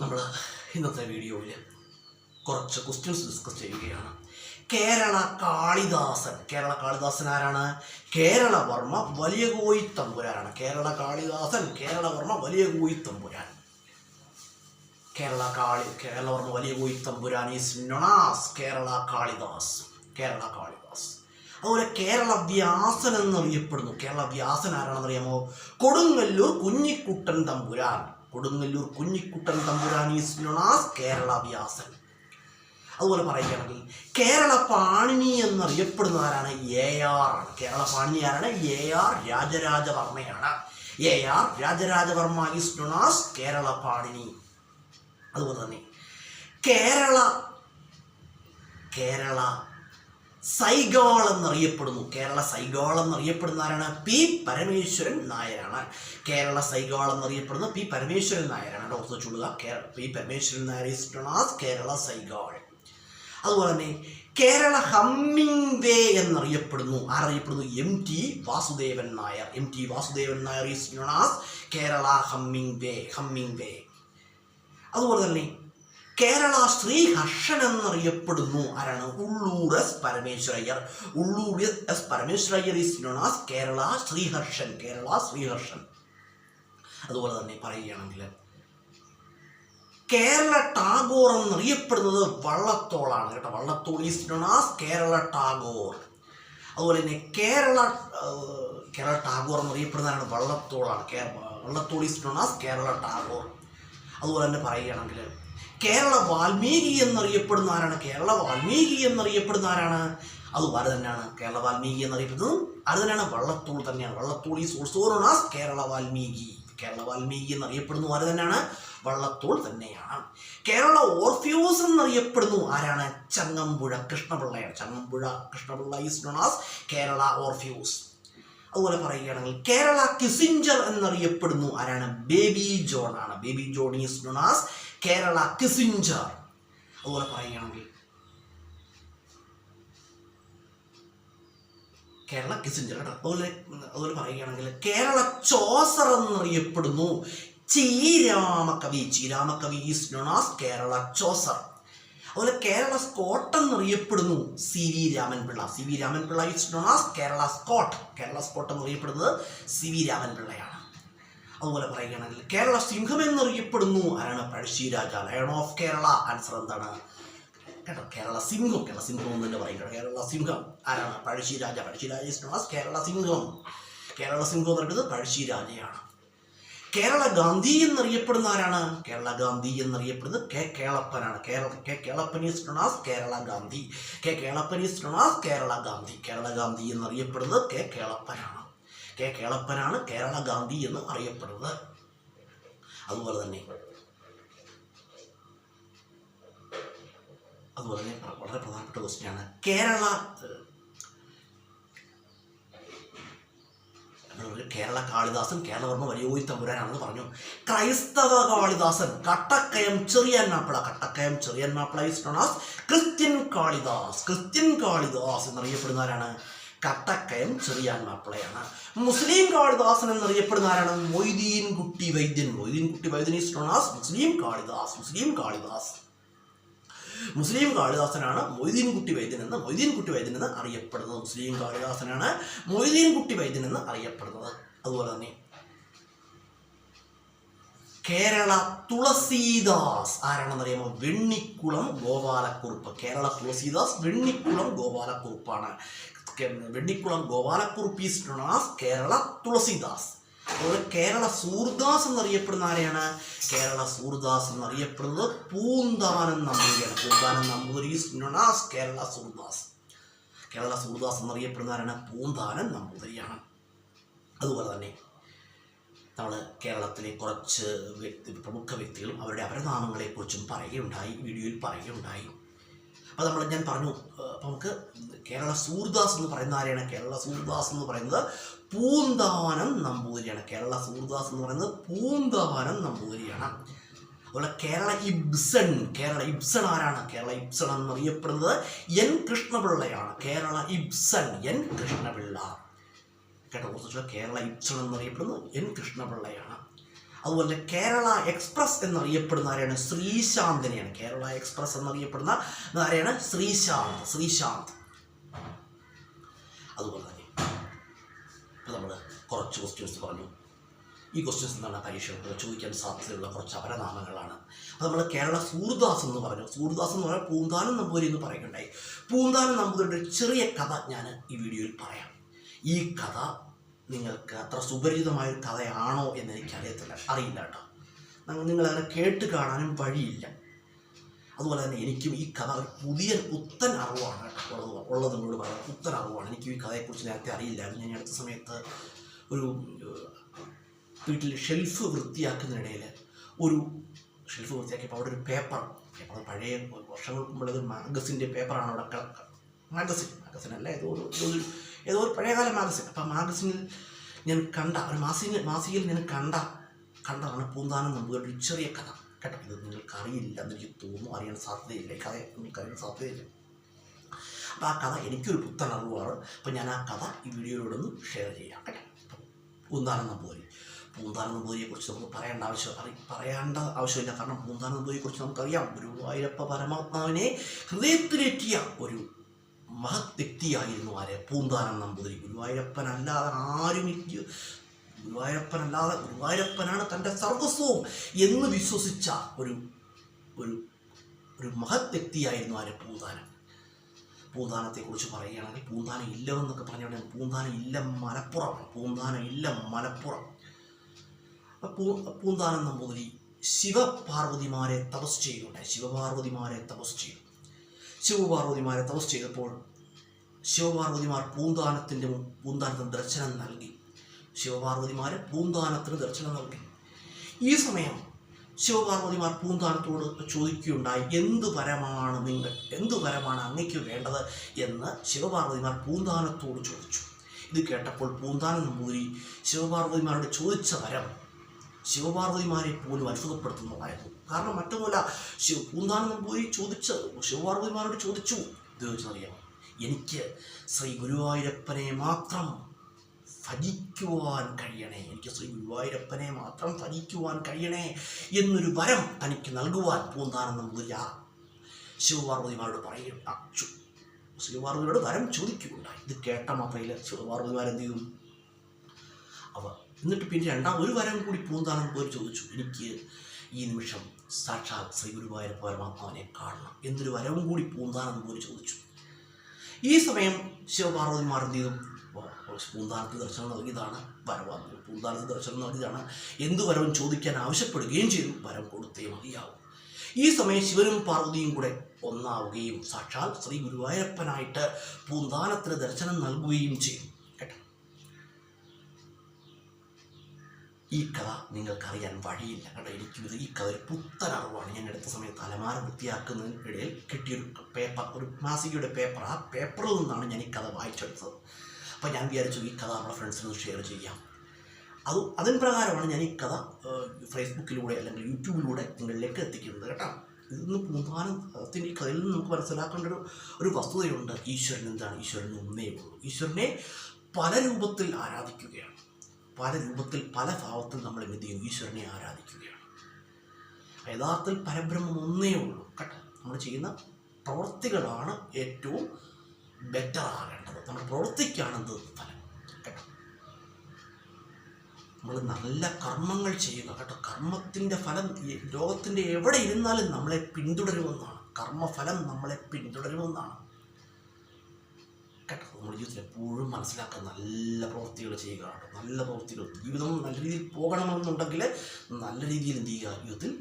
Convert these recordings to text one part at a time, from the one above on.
നമ്മൾ ഇന്നത്തെ വീഡിയോയിൽ കുറച്ച് ക്വസ്റ്റ്യൻസ് ഡിസ്കസ് ചെയ്യുകയാണ്. കേരള കാളിദാസൻ ആരാണ്? കേരളവർമ്മ വലിയ കോയി തമ്പുരാനാണ്. കേരളവർമ്മ വലിയ കോയി തമ്പുരാൻ. കേരളവർമ്മ വലിയ കോയി തമ്പുരാൻ is known as Kerala Kalidas. അതുപോലെ കേരള വ്യാസൻ എന്നറിയപ്പെടുന്നു. കേരള വ്യാസൻ ആരാണെന്നറിയാമോ? കൊടുങ്ങല്ലൂർ കുഞ്ഞിക്കുട്ടൻ തമ്പുരാൻ is known as Kerala Vyasan. അതുപോലെ പറയുകയാണെങ്കിൽ കേരള പാണിനി എന്നറിയപ്പെടുന്ന ആരാണ്? AR ആണ്. കേരള പാണിനി ആരാണ്? AR രാജരാജവർമ്മയാണ്. AR Raja Raja Varma is known as Kerala Panini. അതുപോലെ തന്നെ കേരള സൈഗാൾ എന്നറിയപ്പെടുന്നു. ആരാണ്? P. പരമേശ്വരൻ നായരാണ്. കേരള സൈഗാൾ എന്നറിയപ്പെടുന്ന P. പരമേശ്വരൻ നായരാണ്. ഓർത്ത് വെച്ചുകൊള്ളുക. P. Parameswaran Nair is known as Kerala Saigal. അതുപോലെ തന്നെ കേരള ഹമ്മിങ് വേ എന്നറിയപ്പെടുന്നു. ആരറിയപ്പെടുന്നു? MT Vasudevan Nair is known as Kerala Hemingway. അതുപോലെ തന്നെ കേരള ശ്രീഹർഷൻ എന്നറിയപ്പെടുന്നു. ആരാണ്? Ulloor S. Parameswarayyar is known as Kerala Sreeharshan. അതുപോലെ തന്നെ പറയുകയാണെങ്കിൽ കേരള ടാഗോർ എന്നറിയപ്പെടുന്നത് വള്ളത്തോളാണ് കേട്ടോ. Vallathol is known as Kerala Tagore. അതുപോലെ തന്നെ കേരള ടാഗോർ എന്നറിയപ്പെടുന്നതാണ് വള്ളത്തോളാണ്. Vallathol is known as Kerala Tagore. അതുപോലെ തന്നെ പറയുകയാണെങ്കിൽ കേരള വാൽമീകി എന്നറിയപ്പെടുന്ന ആരാണ്? അതുപോലെ തന്നെയാണ് കേരള വാൽമീകി എന്നറിയപ്പെടുന്നത് അത് തന്നെയാണ് വള്ളത്തോൾ തന്നെയാണ്. Vallathol is also known as Kerala Valmiki എന്നറിയപ്പെടുന്നു ആര് തന്നെയാണ്? വള്ളത്തോൾ തന്നെയാണ്. കേരള ഓർഫ്യൂസ് എന്നറിയപ്പെടുന്നു ആരാണ്? Changampuzha Krishna Pillai is known as Kerala Orpheus. അതുപോലെ പറയുകയാണെങ്കിൽ കേരള കിസിഞ്ചർ എന്നറിയപ്പെടുന്നു ആരാണ്? ബേബി ജോൺ ആണ്. Baby John is known as Kerala Kissinger. അതുപോലെ പറയുകയാണെങ്കിൽ കേരള കിസിഞ്ചർ കേട്ടോ. അതുപോലെ പറയുകയാണെങ്കിൽ കേരള ചോസർ എന്നറിയപ്പെടുന്നു Cheeramakavi is known as Kerala Chaucer. അതുപോലെ കേരള സ്കോട്ട് എന്നറിയപ്പെടുന്നു CV Ramanpillai is known as Kerala Scott എന്നറിയപ്പെടുന്നത് CV രാമൻപിള്ളയാണ്. അതുപോലെ പറയുകയാണെങ്കിൽ കേരള സിംഹം എന്നറിയപ്പെടുന്നു ആരാണ്? Pazhassiraja. Lion of Kerala. Answer എന്താണ് കേട്ടോ? കേരള സിംഹം എന്ന് തന്നെ പറയും. കേരള സിംഹം ആരാണ്? Pazhassiraja is known as Kerala സിംഹം എന്നറിയപ്പെടുന്നത് പഴശ്ശിരാജയാണ്. കേരള ഗാന്ധി എന്നറിയപ്പെടുന്ന ആരാണ്? K. കേളപ്പനാണ്. Kelappan is known as Kerala Gandhi. Kerala Gandhi എന്നറിയപ്പെടുന്നത് K. കേളപ്പനാണ്. കേരള ഗാന്ധി എന്ന് അറിയപ്പെടുന്നത്. അതുപോലെ തന്നെ വളരെ പ്രധാനപ്പെട്ട ക്വസ്റ്റ്യനാണ് കേരള കാളിദാസൻ കേരളവർമ്മ വലിയ കോയി തമ്പുരാനാണെന്ന് പറഞ്ഞു. ക്രൈസ്തവ Kalidasan Kattakkayam Cherian Mappila is known as Christian Kalidas എന്നറിയപ്പെടുന്ന ആരാണ്? കട്ടക്കയം ചെറിയാൻ മാപ്പിളയാണ്. മുസ്ലിം കാളിദാസൻ എന്നറിയപ്പെടുന്ന ആരാണ്? Moideen Kutty Vaidyan is known as Muslim കാളിദാസനാണ് മൊയ്തീൻ കുട്ടി വൈദ്യൻ എന്ന് അറിയപ്പെടുന്നത്. അതുപോലെ തന്നെ കേരള തുളസീദാസ് ആരാണെന്നറിയാമോ? വെണ്ണിക്കുളം ഗോപാലക്കുറുപ്പാണ്. Vennikulam Gopalakurup is known as Kerala Tulsidas. അതുപോലെ കേരള സൂർദാസ് എന്നറിയപ്പെടുന്ന ആരെയാണ്? എന്നറിയപ്പെടുന്നത് Poonthanam Namboothiri is known as Kerala Surdas എന്നറിയപ്പെടുന്ന ആരാണ്? പൂന്താനം നമ്പൂതിരിയാണ്. അതുപോലെ തന്നെ നമ്മൾ കേരളത്തിലെ കുറച്ച് പ്രമുഖ വ്യക്തികളും അവരുടെ അപരനാമങ്ങളെക്കുറിച്ചും വീഡിയോയിൽ പറയുകയുണ്ടായി. അപ്പോൾ ഞാൻ പറഞ്ഞു, അപ്പോൾ നമുക്ക് കേരള സൂർദാസ് എന്ന് പറയുന്ന ആരെയാണ്? പൂന്താനം നമ്പൂതിരിയാണ്. അതുപോലെ കേരള ഇബ്സൺ ആരാണ്? എന്നറിയപ്പെടുന്നത് N. കൃഷ്ണപിള്ളയാണ്. കേരള ഇബ്സൺ എന്നറിയപ്പെടുന്നത് N. കൃഷ്ണപിള്ളയാണ്. അതുപോലെ കേരള എക്സ്പ്രസ് എന്നറിയപ്പെടുന്ന ആരെയാണ്? ശ്രീശാന്തിനെയാണ്. കേരള എക്സ്പ്രസ് എന്നറിയപ്പെടുന്ന ആരെയാണ്? ശ്രീശാന്ത്. അതുപോലെ തന്നെ ഇപ്പോൾ നമ്മൾ കുറച്ച് ക്വസ്റ്റ്യൻസ് പറഞ്ഞു. ഈ ക്വസ്റ്റ്യൻസ് എന്താണ്? പരീക്ഷകൾക്ക് ചോദിക്കാൻ സാധ്യതയുള്ള കുറച്ച് അപരനാമങ്ങളാണ്. അത് നമ്മൾ കേരള സൂർദാസ് എന്ന് പറഞ്ഞു. സൂർദാസ് എന്ന് പറഞ്ഞാൽ പൂന്താനം നമ്പൂതിരി എന്ന് പറയുകയുണ്ടായി. പൂന്താനം നമ്പൂതിരിയുടെ ഒരു ചെറിയ കഥ ഞാൻ ഈ വീഡിയോയിൽ പറയാം. ഈ കഥ നിങ്ങൾക്ക് അത്ര സുപരിചിതമായൊരു കഥയാണോ എന്ന് അറിയില്ല കേട്ടോ. നിങ്ങളങ്ങനെ കേട്ട് കാണാനും വഴിയില്ല. അതുപോലെ തന്നെ എനിക്കും ഈ കഥ ഒരു പുത്തൻ അറിവാണ് കേട്ടോ ഉള്ളത്. നിങ്ങളോട് പറയാം, പുത്തൻ അറിവാണ്. എനിക്കും ഈ കഥയെക്കുറിച്ച് നേരത്തെ അറിയില്ലായിരുന്നു. ഞാൻ അടുത്ത സമയത്ത് ഒരു വീട്ടിൽ ഷെൽഫ് വൃത്തിയാക്കുന്നതിനിടയിൽ ഷെൽഫ് വൃത്തിയാക്കിയപ്പോൾ അവിടെ ഒരു പേപ്പർ പഴയ വർഷങ്ങൾക്ക് മുമ്പുള്ളത് മാഗസിൻ്റെ പേപ്പറാണ് അവിടെ മാഗസിനല്ല ഏതോ ഒരു പഴയകാല മാഗസിൻ. അപ്പോൾ മാഗസിനിൽ ഞാൻ കണ്ട ഒരു മാസികയിൽ ഞാൻ കണ്ടതാണ് പൂന്താനം നമ്പൂതിരിയുടെ ഒരു ചെറിയ കഥ കേട്ടോ. ഇത് നിങ്ങൾക്ക് അറിയില്ല എന്ന് എനിക്ക് തോന്നുന്നു, അറിയാൻ സാധ്യതയില്ല. ഈ കഥ നിങ്ങൾക്ക് അറിയാൻ സാധ്യതയില്ല. അപ്പോൾ ആ കഥ എനിക്കൊരു പുത്തൻ അറിവാണ്. അപ്പോൾ ഞാൻ ആ കഥ ഈ വീഡിയോയിലൂടെ ഷെയർ ചെയ്യാം കേട്ടോ. പൂന്താനം നമ്പൂതിരിയെക്കുറിച്ച് നമുക്ക് പറയേണ്ട ആവശ്യമില്ല. കാരണം പൂന്താനം നമ്പൂതിരിയെക്കുറിച്ച് നമുക്കറിയാം. ഗുരുവായൂരപ്പ പരമാത്മാവിനെ ഹൃദയത്തിലേറ്റിയ ഒരു മഹത് വ്യക്തിയായിരുന്നു ആര്? പൂന്താനം നമ്പൂതിരി. ഗുരുവായൂരപ്പനാണ് തൻ്റെ സർവസ്വവും എന്ന് വിശ്വസിച്ച ഒരു മഹത് വ്യക്തിയായിരുന്നു ആര്? പൂന്താനത്തെക്കുറിച്ച് പറയുകയാണെങ്കിൽ പൂന്താനം ഇല്ലമെന്നൊക്കെ പറഞ്ഞുകൊണ്ട് പൂന്താനം ഇല്ലം മലപ്പുറം. പൂന്താനം നമ്പൂതിരി ശിവപാർവതിമാരെ തപസ് ചെയ്യുന്നുണ്ടായി. ശിവപാർവതിമാരെ തപസ് ചെയ്തപ്പോൾ ശിവപാർവതിമാർ പൂന്താനത്തിന് ദർശനം നൽകി. ഈ സമയം ശിവപാർവതിമാർ പൂന്താനത്തോട് ചോദിക്കുകയുണ്ടായി, എന്ത് വരമാണ് അങ്ങയ്ക്ക് വേണ്ടത് എന്ന് ശിവപാർവതിമാർ പൂന്താനത്തോട് ചോദിച്ചു. ഇത് കേട്ടപ്പോൾ പൂന്താനം നമ്പൂതിരി ശിവപാർവതിമാരോട് ചോദിച്ച വരം ശിവപാർവതിമാരെ പോലും അത്ഭുതപ്പെടുത്തുന്നതായിരുന്നു. കാരണം മറ്റൊന്നുമല്ല, പൂന്താനം നമ്പൂതിരി ശിവപാർവതിമാരോട് ചോദിച്ചു, ഇത് ചോദിച്ചറിയാം, എനിക്ക് ശ്രീ ഗുരുവായൂരപ്പനെ മാത്രം ഭജിക്കുവാൻ കഴിയണേ എന്നൊരു വരം തനിക്ക് നൽകുവാൻ പൂന്താനം നമ്പൂതിരി ശിവപാർവതിയോട് വരം ചോദിക്കുകയുണ്ടായി. ഇത് കേട്ട മാത്രയില്ല ശിവപാർവതിമാരെന്ത് ചെയ്തു? എന്നിട്ട് പിന്നെ ഒരു വരം കൂടി പൂന്താനം നമ്പൂതിരി ചോദിച്ചു, എനിക്ക് ഈ നിമിഷം സാക്ഷാൽ ശ്രീ ഗുരുവായൂരപ്പ പരമാത്മാവിനെ കാണണം എന്നൊരു വരവും കൂടി പൂന്താനം നമ്പൂതിരി ചോദിച്ചു. ഈ സമയം ശിവപാർവതിമാർ എന്ത് ചെയ്തു? പൂന്താനത്തിന് ദർശനം നൽകിയതാണ് എന്ത് വരവും ചോദിക്കാൻ ആവശ്യപ്പെടുകയും ചെയ്തു. വരം കൊടുത്തേ മതിയാവും. ഈ സമയം ശിവനും പാർവതിയും കൂടെ ഒന്നാവുകയും സാക്ഷാൽ ശ്രീ ഗുരുവായൂരപ്പനായിട്ട് പൂന്താനത്തിന് ദർശനം നൽകുകയും ചെയ്തു കേട്ടോ. ഈ കഥ നിങ്ങൾക്കറിയാൻ വഴിയില്ല കേട്ടോ. എനിക്കും ഈ കഥ ഒരു പുത്തൻ അറിവാണ്. ഞാൻ അടുത്ത സമയത്ത് അലമാര വൃത്തിയാക്കുന്നതിനിടയിൽ കിട്ടിയൊരു പേപ്പർ, ഒരു മാസികയുടെ പേപ്പർ. ആ പേപ്പറിൽ നിന്നാണ് ഞാൻ ഈ കഥ വായിച്ചെടുത്തത്. അപ്പോൾ ഞാൻ വിചാരിച്ചു ഈ കഥ നമ്മുടെ ഫ്രണ്ട്സിനോട് ഷെയർ ചെയ്യാം. അതിന് പ്രകാരമാണ് ഞാൻ ഈ കഥ ഫേസ്ബുക്കിലൂടെ അല്ലെങ്കിൽ യൂട്യൂബിലൂടെ നിങ്ങളിലേക്ക് എത്തിക്കുന്നത് കേട്ടോ. ഇതൊന്ന് പൂന്താനത്തിൻ്റെ ഈ കഥയിൽ നിന്ന് നമുക്ക് മനസ്സിലാക്കേണ്ട ഒരു വസ്തുതയുണ്ട്. ഈശ്വരൻ എന്താണ്? ഈശ്വരൻ ഒന്നേ ഉള്ളൂ. ഈശ്വരനെ പല രൂപത്തിൽ ആരാധിക്കുകയാണ്. പല ഭാവത്തിൽ നമ്മൾ എന്ത് ചെയ്യും? ഈശ്വരനെ ആരാധിക്കുകയാണ്. യഥാർത്ഥത്തിൽ പരബ്രഹ്മം ഒന്നേ ഉള്ളൂ കേട്ടോ. നമ്മൾ ചെയ്യുന്ന പ്രവൃത്തികളാണ് ഏറ്റവും ബെറ്റർ ആകേണ്ടത്. നമ്മുടെ പ്രവൃത്തിക്കാണെന്ത് ഫലം കേട്ടോ. നമ്മൾ നല്ല കർമ്മങ്ങൾ ചെയ്യുക കേട്ടോ. കർമ്മത്തിൻ്റെ ഫലം ലോകത്തിൻ്റെ എവിടെ ഇരുന്നാലും നമ്മളെ പിന്തുടരുമെന്നാണ്. കർമ്മഫലം നമ്മളെ പിന്തുടരുമെന്നാണ് കേട്ടോ. നമ്മുടെ ജീവിതത്തിൽ എപ്പോഴും മനസ്സിലാക്കാൻ നല്ല പ്രവൃത്തികൾ ചെയ്യുക കേട്ടോ. നല്ല പ്രവൃത്തികൾ, ജീവിതം നല്ല രീതിയിൽ പോകണമെന്നുണ്ടെങ്കിൽ നല്ല രീതിയിൽ എന്ത് ചെയ്യുക? ജീവിതത്തിൽ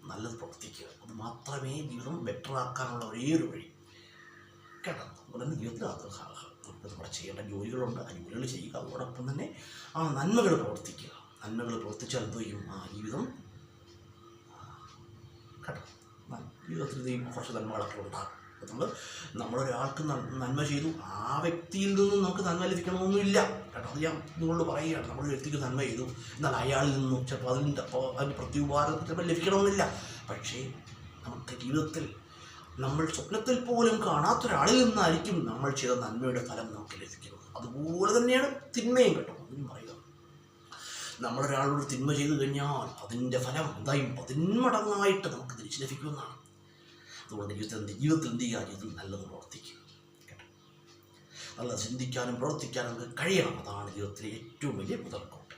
നല്ലത് പ്രവർത്തിക്കുക. അത് മാത്രമേ ജീവിതം ബെറ്റർ ആക്കാനുള്ള ഒരേ ഒരു വഴി കേട്ടോ. അതുപോലെ തന്നെ ജീവിതത്തിൽ നമ്മുടെ ചെയ്യേണ്ട ജോലികളുണ്ട്, ആ ജോലികൾ ചെയ്യുക. അതോടൊപ്പം തന്നെ ആ നന്മകൾ പ്രവർത്തിക്കുക. നന്മകൾ പ്രവർത്തിച്ചാൽ എന്ത് ചെയ്യും? ആ ജീവിതം കേട്ടോ. ജീവിതത്തിൽ കുറച്ച് നന്മകളൊക്കെ ഉണ്ടാകും. നമ്മളൊരാൾക്ക് നന്മ ചെയ്തു, ആ വ്യക്തിയിൽ നിന്നും നമുക്ക് നന്മ ലഭിക്കണമെന്നില്ല കേട്ടോ. അത് ഞാൻ നിങ്ങളോട് പറയുകയാണ്. നമ്മളൊരു വ്യക്തിക്ക് നന്മ ചെയ്തു, എന്നാൽ അയാളിൽ നിന്നും ചിലപ്പോൾ അതിന് പ്രത്യുപകാരം ചിലപ്പോൾ ലഭിക്കണമെന്നില്ല. പക്ഷേ നമുക്ക് ജീവിതത്തിൽ നമ്മൾ സ്വപ്നത്തിൽ പോലും കാണാത്തൊരാളിൽ നിന്നായിരിക്കും നമ്മൾ ചെയ്ത നന്മയുടെ ഫലം നമുക്ക് ലഭിക്കുന്നത്. അതുപോലെ തന്നെയാണ് തിന്മയും കേട്ടോ. ഒന്നും പറയുക, നമ്മളൊരാളോട് തിന്മ ചെയ്തു കഴിഞ്ഞാൽ അതിൻ്റെ ഫലം എന്തായും 10 മടങ്ങായിട്ട് നമുക്ക് തിരിച്ചു ലഭിക്കുമെന്നാണ്. അതുകൊണ്ട് ജീവിതത്തിൽ എന്ത് ചെയ്യുക? ജീവിതത്തിൽ നല്ലത് പ്രവർത്തിക്കുക കേട്ടോ. നല്ലത് ചിന്തിക്കാനും പ്രവർത്തിക്കാനും നമുക്ക് കഴിയണം. അതാണ് ജീവിതത്തിലെ ഏറ്റവും വലിയ മുതൽക്കൂട്ട്.